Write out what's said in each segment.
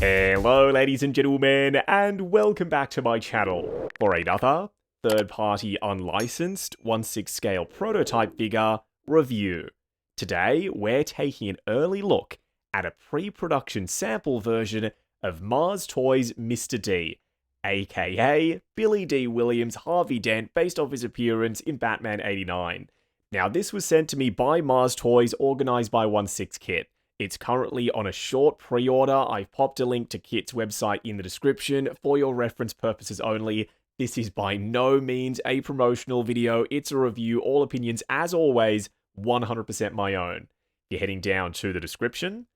Hello ladies and gentlemen, and welcome back to my channel for another third-party unlicensed 1/6 scale prototype figure review. Today, we're taking an early look at a pre-production sample version of Mars Toys Mr. D, aka Billy D. Williams' Harvey Dent, based off his appearance in Batman 89. Now, this was sent to me by Mars Toys, organized by 1/6 Kit. It's currently on a short pre-order. I've popped a link to Kit's website in the description for your reference purposes only. This is by no means a promotional video. It's a review. All opinions, as always, 100% my own. You're heading down to the description.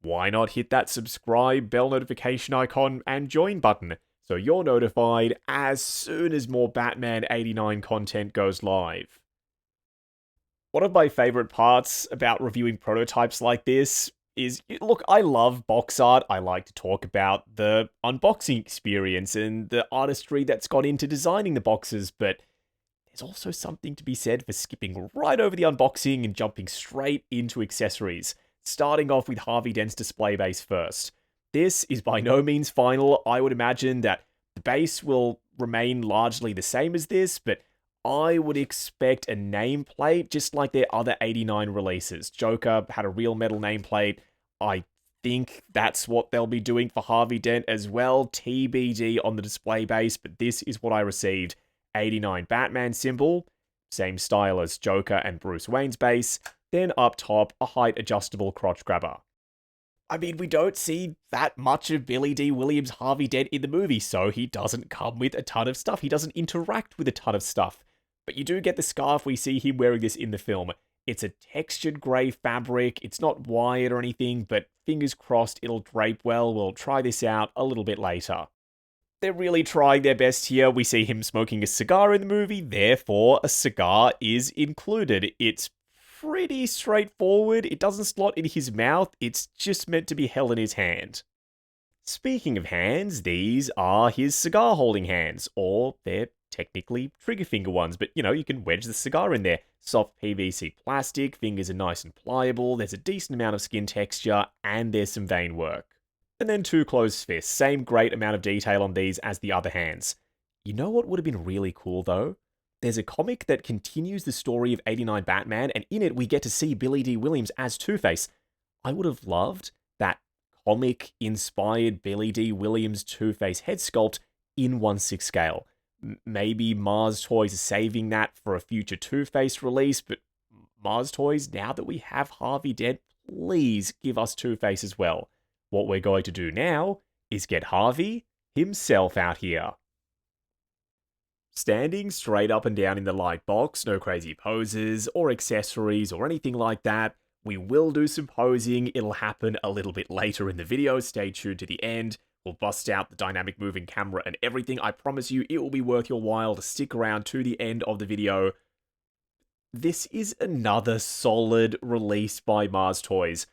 Why not hit that subscribe, bell notification icon, and join button so you're notified as soon as more Batman 89 content goes live. One of my favorite parts about reviewing prototypes like this is, look, I love box art. I like to talk about the unboxing experience and the artistry that's gone into designing the boxes, but there's also something to be said for skipping right over the unboxing and jumping straight into accessories, starting off with Harvey Dent's display base first. This is by no means final. I would imagine that the base will remain largely the same as this, but I would expect a nameplate, just like their other 89 releases. Joker had a real metal nameplate. I think that's what they'll be doing for Harvey Dent as well. TBD on the display base, but this is what I received. 89 Batman symbol, same style as Joker and Bruce Wayne's base. Then up top, a height-adjustable crotch grabber. I mean, we don't see that much of Billy D. Williams' Harvey Dent in the movie, so he doesn't come with a ton of stuff. He doesn't interact with a ton of stuff. But you do get the scarf. We see him wearing this in the film. It's a textured grey fabric. It's not wired or anything, but fingers crossed it'll drape well. We'll try this out a little bit later. They're really trying their best here. We see him smoking a cigar in the movie, therefore a cigar is included. It's pretty straightforward. It doesn't slot in his mouth. It's just meant to be held in his hand. Speaking of hands, these are his cigar holding hands, or they're technically trigger finger ones, but you can wedge the cigar in there. Soft PVC plastic, fingers are nice and pliable, there's a decent amount of skin texture, and there's some vein work. And then two closed fists, same great amount of detail on these as the other hands. You know what would have been really cool though? There's a comic that continues the story of 89 Batman, and in it we get to see Billy D. Williams as Two-Face. I would have loved that comic-inspired Billy D. Williams Two-Face head sculpt in 1/6 scale. Maybe Mars Toys is saving that for a future Two-Face release, but Mars Toys, now that we have Harvey Dent, please give us Two-Face as well. What we're going to do now is get Harvey himself out here. Standing straight up and down in the light box, no crazy poses or accessories or anything like that. We will do some posing. It'll happen a little bit later in the video. Stay tuned to the end. We'll bust out the dynamic moving camera and everything. I promise you it will be worth your while to stick around to the end of the video. This is another solid release by Mars Toys.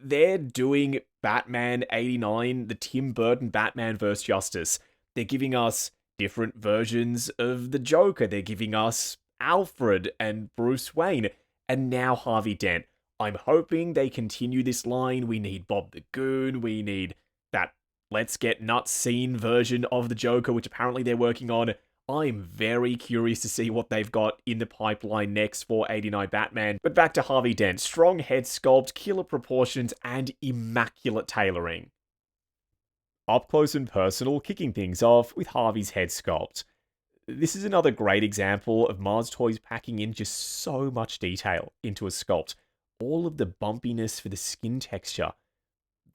They're doing Batman 89, the Tim Burton Batman vs. Justice. They're giving us different versions of the Joker. They're giving us Alfred and Bruce Wayne, and now Harvey Dent. I'm hoping they continue this line. We need Bob the Goon. We need that Let's Get Nuts scene version of the Joker, which apparently they're working on. I'm very curious to see what they've got in the pipeline next for 89 Batman. But back to Harvey Dent. Strong head sculpt, killer proportions, and immaculate tailoring. Up close and personal, kicking things off with Harvey's head sculpt. This is another great example of Mars Toys packing in just so much detail into a sculpt. All of the bumpiness for the skin texture,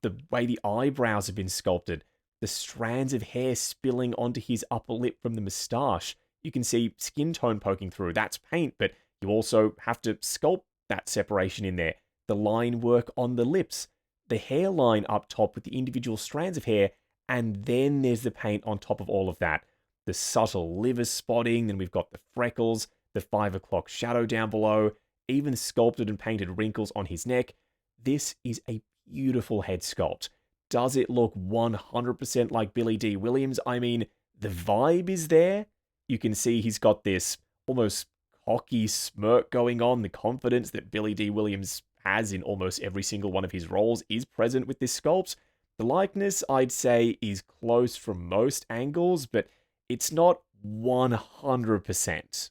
the way the eyebrows have been sculpted, the strands of hair spilling onto his upper lip from the moustache. You can see skin tone poking through. That's paint, but you also have to sculpt that separation in there. The line work on the lips, the hairline up top with the individual strands of hair, and then there's the paint on top of all of that. The subtle liver spotting, then we've got the freckles, the 5 o'clock shadow down below, even sculpted and painted wrinkles on his neck. This is a beautiful head sculpt. Does it look 100% like Billy D. Williams? I mean, the vibe is there. You can see he's got this almost cocky smirk going on. The confidence that Billy D. Williams has in almost every single one of his roles is present with this sculpt. The likeness, I'd say, is close from most angles, but it's not 100%.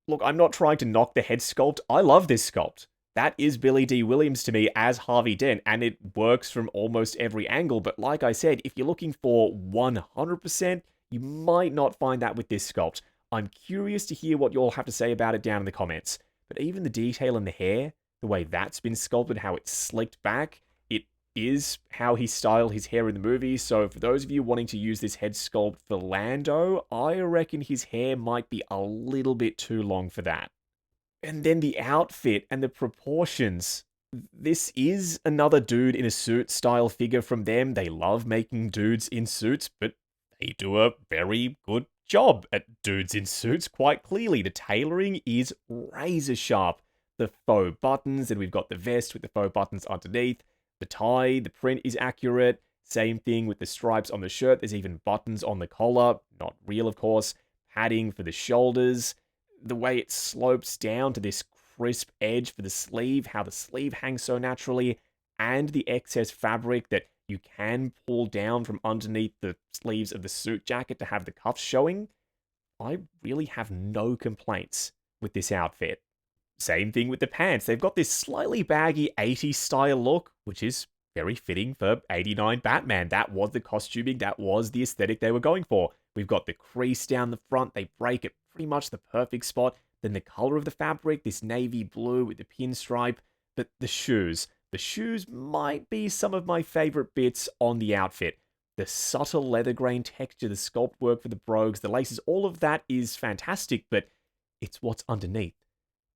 Look, I'm not trying to knock the head sculpt. I love this sculpt. That is Billy D. Williams to me as Harvey Dent, and it works from almost every angle. But like I said, if you're looking for 100%, you might not find that with this sculpt. I'm curious to hear what you all have to say about it down in the comments. But even the detail in the hair, the way that's been sculpted, how it's slicked back, it is how he styled his hair in the movie. So for those of you wanting to use this head sculpt for Lando, I reckon his hair might be a little bit too long for that. And then the outfit and the proportions. This is another dude in a suit style figure from them. They love making dudes in suits, but they do a very good job at dudes in suits, quite clearly. The tailoring is razor sharp. The faux buttons, and we've got the vest with the faux buttons underneath. The tie, the print is accurate. Same thing with the stripes on the shirt. There's even buttons on the collar. Not real, of course. Padding for the shoulders. The way it slopes down to this crisp edge for the sleeve, how the sleeve hangs so naturally, and the excess fabric that you can pull down from underneath the sleeves of the suit jacket to have the cuffs showing. I really have no complaints with this outfit. Same thing with the pants. They've got this slightly baggy 80s style look, which is very fitting for 89 Batman. That was the costuming, that was the aesthetic they were going for. We've got the crease down the front. They break at pretty much the perfect spot. Then the color of the fabric, this navy blue with the pinstripe. But the shoes. The shoes might be some of my favorite bits on the outfit. The subtle leather grain texture, the sculpt work for the brogues, the laces, all of that is fantastic, but it's what's underneath.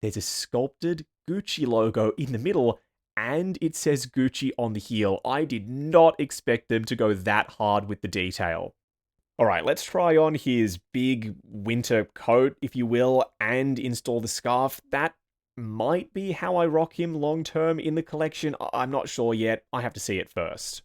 There's a sculpted Gucci logo in the middle, and it says Gucci on the heel. I did not expect them to go that hard with the detail. Alright, let's try on his big winter coat, if you will, and install the scarf. That might be how I rock him long term in the collection. I'm not sure yet. I have to see it first.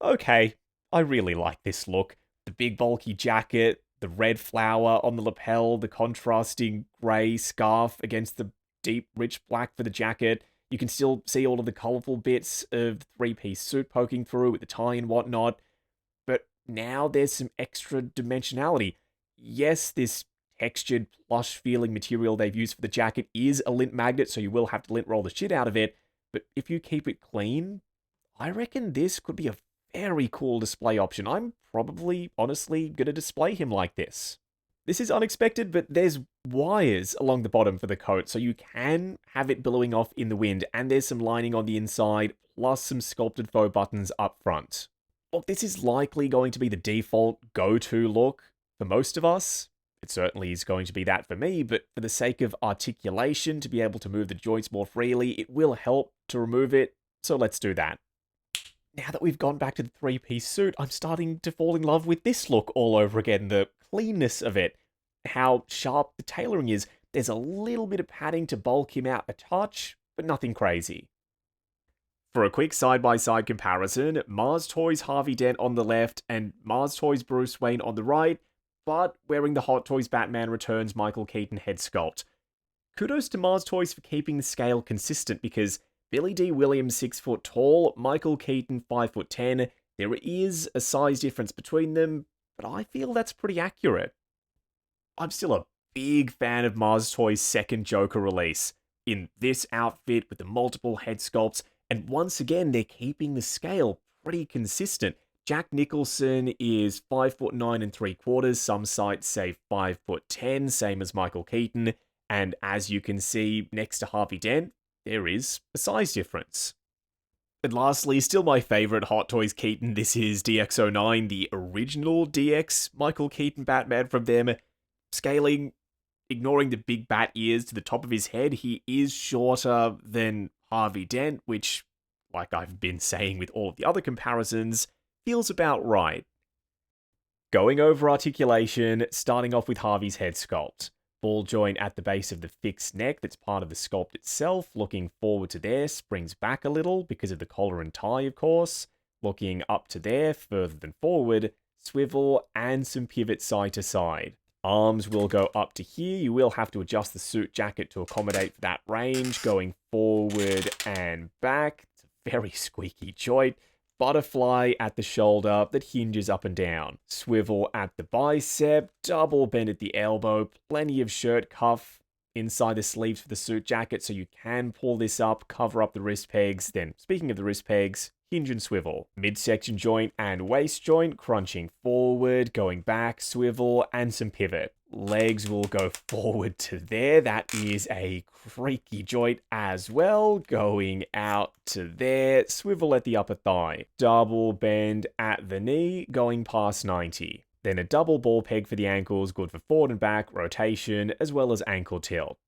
Okay, I really like this look. The big bulky jacket, the red flower on the lapel, the contrasting grey scarf against the deep rich black for the jacket. You can still see all of the colourful bits of the three-piece suit poking through with the tie and whatnot. But now there's some extra dimensionality. Yes, this textured, plush-feeling material they've used for the jacket is a lint magnet, so you will have to lint roll the shit out of it. But if you keep it clean, I reckon this could be a very cool display option. I'm probably, honestly, going to display him like this. This is unexpected, but there's wires along the bottom for the coat, so you can have it billowing off in the wind, and there's some lining on the inside, plus some sculpted faux buttons up front. Look, this is likely going to be the default go-to look for most of us. It certainly is going to be that for me, but for the sake of articulation, to be able to move the joints more freely, it will help to remove it, so let's do that. Now that we've gone back to the three-piece suit, I'm starting to fall in love with this look all over again. The cleanness of it, how sharp the tailoring is. There's a little bit of padding to bulk him out a touch, but nothing crazy. For a quick side-by-side comparison, Mars Toys Harvey Dent on the left and Mars Toys Bruce Wayne on the right, but wearing the Hot Toys Batman Returns Michael Keaton head sculpt. Kudos to Mars Toys for keeping the scale consistent, because Billy D. Williams 6 foot tall, Michael Keaton 5'10". There is a size difference between them, but I feel that's pretty accurate. I'm still a big fan of Mars Toys' second Joker release. In this outfit with the multiple head sculpts, and once again, they're keeping the scale pretty consistent. Jack Nicholson is 5'9 3/4. Some sites say 5'10", same as Michael Keaton. And as you can see next to Harvey Dent, there is a size difference. And lastly, still my favourite Hot Toys Keaton, this is DX09, the original DX Michael Keaton Batman from them. Scaling, ignoring the big bat ears to the top of his head, he is shorter than Harvey Dent, which, like I've been saying with all of the other comparisons, feels about right. Going over articulation, starting off with Harvey's head sculpt. Ball joint at the base of the fixed neck that's part of the sculpt itself, looking forward to there, springs back a little because of the collar and tie, of course. Looking up to there, further than forward, swivel, and some pivot side to side. Arms will go up to here. You will have to adjust the suit jacket to accommodate for that range, going forward and back. It's a very squeaky joint. butterfly at the shoulder that hinges up and down, swivel at the bicep, double bend at the elbow, plenty of shirt cuff inside the sleeves for the suit jacket so you can pull this up, cover up the wrist pegs. Then, speaking of the wrist pegs, hinge and swivel. Midsection joint and waist joint crunching forward, going back, swivel, and some pivot. Legs will go forward to there. That is a creaky joint as well. Going out to there. Swivel at the upper thigh. Double bend at the knee, going past 90. Then a double ball peg for the ankles, good for forward and back, rotation, as well as ankle tilt.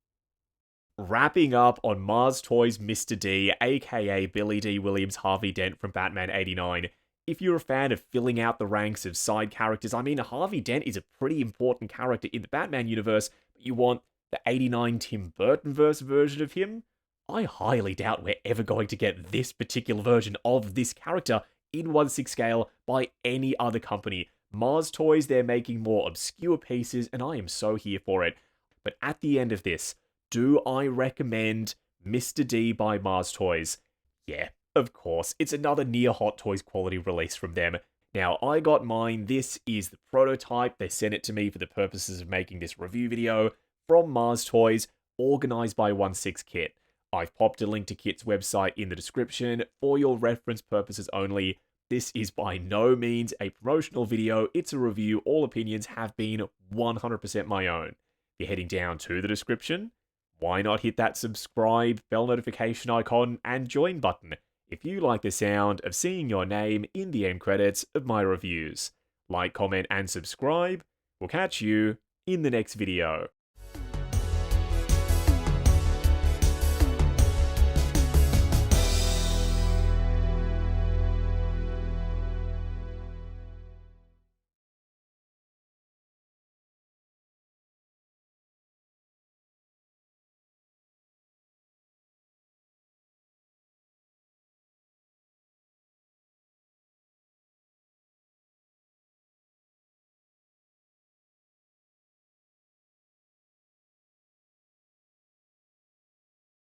Wrapping up on Mars Toys Mr. D, aka Billy D. Williams Harvey Dent from Batman 89. If you're a fan of filling out the ranks of side characters, I mean, Harvey Dent is a pretty important character in the Batman universe, but you want the 89 Tim Burton-verse version of him? I highly doubt we're ever going to get this particular version of this character in 1/6 scale by any other company. Mars Toys, they're making more obscure pieces, and I am so here for it. But at the end of this, do I recommend Mr. D by Mars Toys? Yeah, of course. It's another near Hot Toys quality release from them. Now, I got mine. This is the prototype. They sent it to me for the purposes of making this review video from Mars Toys, organized by 1/6 Kit. I've popped a link to Kit's website in the description for your reference purposes only. This is by no means a promotional video. It's a review. All opinions have been 100% my own. If you're heading down to the description, why not hit that subscribe, bell notification icon, and join button if you like the sound of seeing your name in the end credits of my reviews. Like, comment, and subscribe. We'll catch you in the next video.